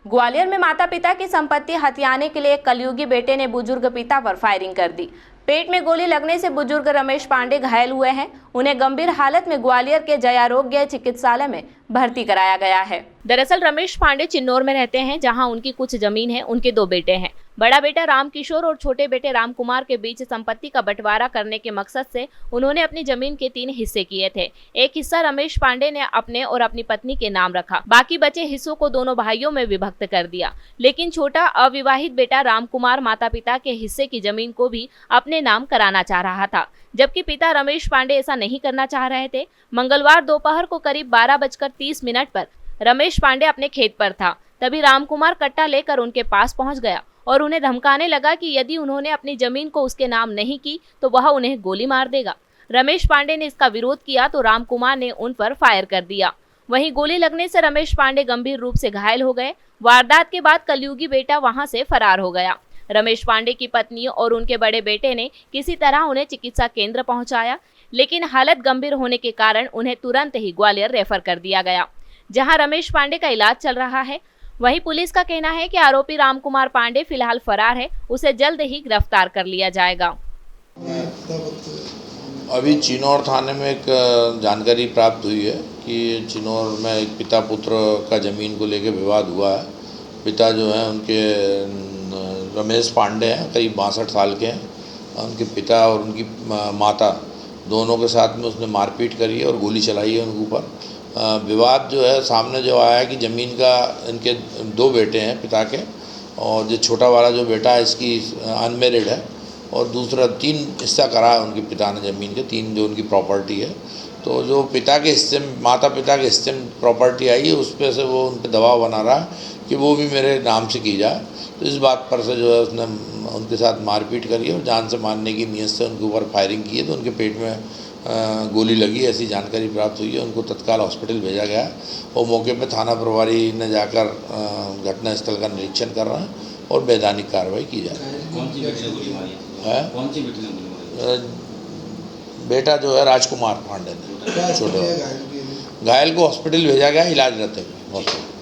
ग्वालियर में माता पिता की संपत्ति हथियाने के लिए कलयुगी बेटे ने बुजुर्ग पिता पर फायरिंग कर दी। पेट में गोली लगने से बुजुर्ग रमेश पांडे घायल हुए हैं। उन्हें गंभीर हालत में ग्वालियर के जयारोग्य चिकित्सालय में भर्ती कराया गया है। दरअसल रमेश पांडे चिन्नौर में रहते हैं, जहां उनकी कुछ जमीन है। उनके दो बेटे हैं। बड़ा बेटा राम किशोर और छोटे बेटे राम कुमार के बीच संपत्ति का बंटवारा करने के मकसद से उन्होंने अपनी जमीन के 3 हिस्से किए थे। एक हिस्सा रमेश पांडे ने अपने और अपनी पत्नी के नाम रखा, बाकी बचे हिस्सों को दोनों भाइयों में विभक्त कर दिया। लेकिन छोटा अविवाहित बेटा राम कुमार माता पिता के हिस्से की जमीन को भी अपने नाम कराना चाह रहा था, जबकि पिता रमेश पांडे ऐसा नहीं करना चाह रहे थे। मंगलवार दोपहर को करीब 12:30 पर रमेश पांडे अपने खेत पर था, तभी राम कुमार कट्टा लेकर उनके पास पहुंच गया और उन्हें धमकाने लगा कि यदि उन्होंने अपनी जमीन को उसके नाम नहीं की तो वह उन्हें गोली मार देगा। रमेश पांडे ने इसका विरोध किया तो राम कुमार ने उन पर फायर कर दिया। वहीं गोली लगने से रमेश पांडे गंभीर रूप से घायल हो गए। वारदात के बाद कलयुगी बेटा वहां से फरार हो गया। रमेश पांडे की पत्नी और उनके बड़े बेटे ने किसी तरह उन्हें चिकित्सा केंद्र पहुंचाया, लेकिन हालत गंभीर होने के कारण उन्हें तुरंत ही ग्वालियर रेफर कर दिया गया, जहां रमेश पांडे का इलाज चल रहा है। वहीं पुलिस का कहना है कि आरोपी राम कुमार पांडे फिलहाल फरार है, उसे जल्द ही गिरफ्तार कर लिया जाएगा। अभी चिन्नौर थाने में एक जानकारी प्राप्त हुई है कि चिन्नौर में एक पिता पुत्र का ज़मीन को लेकर विवाद हुआ है। पिता जो हैं उनके रमेश पांडे हैं, करीब 62 साल के हैं। उनके पिता और उनकी माता दोनों के साथ में उसने मारपीट करी है और गोली चलाई है उनके ऊपर। विवाद जो है सामने जो आया है कि ज़मीन का, इनके 2 बेटे हैं पिता के, और जो छोटा वाला जो बेटा है इसकी अनमेरिड है, और दूसरा 3 हिस्सा करा है उनके पिता ने ज़मीन के, 3 जो उनकी प्रॉपर्टी है। तो जो पिता के हिस्से में, माता पिता के हिस्से में प्रॉपर्टी आई है, उस पर से वो उन पर दबाव बना रहा है कि वो भी मेरे नाम से की जाए। तो इस बात पर से जो है उसने उनके साथ मारपीट करी और जान से मारने की नीयत से उनके ऊपर फायरिंग की है। तो उनके पेट में गोली लगी, ऐसी जानकारी प्राप्त हुई है। उनको तत्काल हॉस्पिटल भेजा गया है और मौके पर थाना प्रभारी ने जाकर घटनास्थल का निरीक्षण कर रहे हैं और वैधानिक कार्रवाई की जा रही है। कौन सी बेटी ने गोली मारी है? कौन सी बेटी ने गोली मारी? बेटा जो है राजकुमार पांडे ने, छोटे घायल को हॉस्पिटल भेजा गया, इलाज रहते हुए हॉस्पिटल।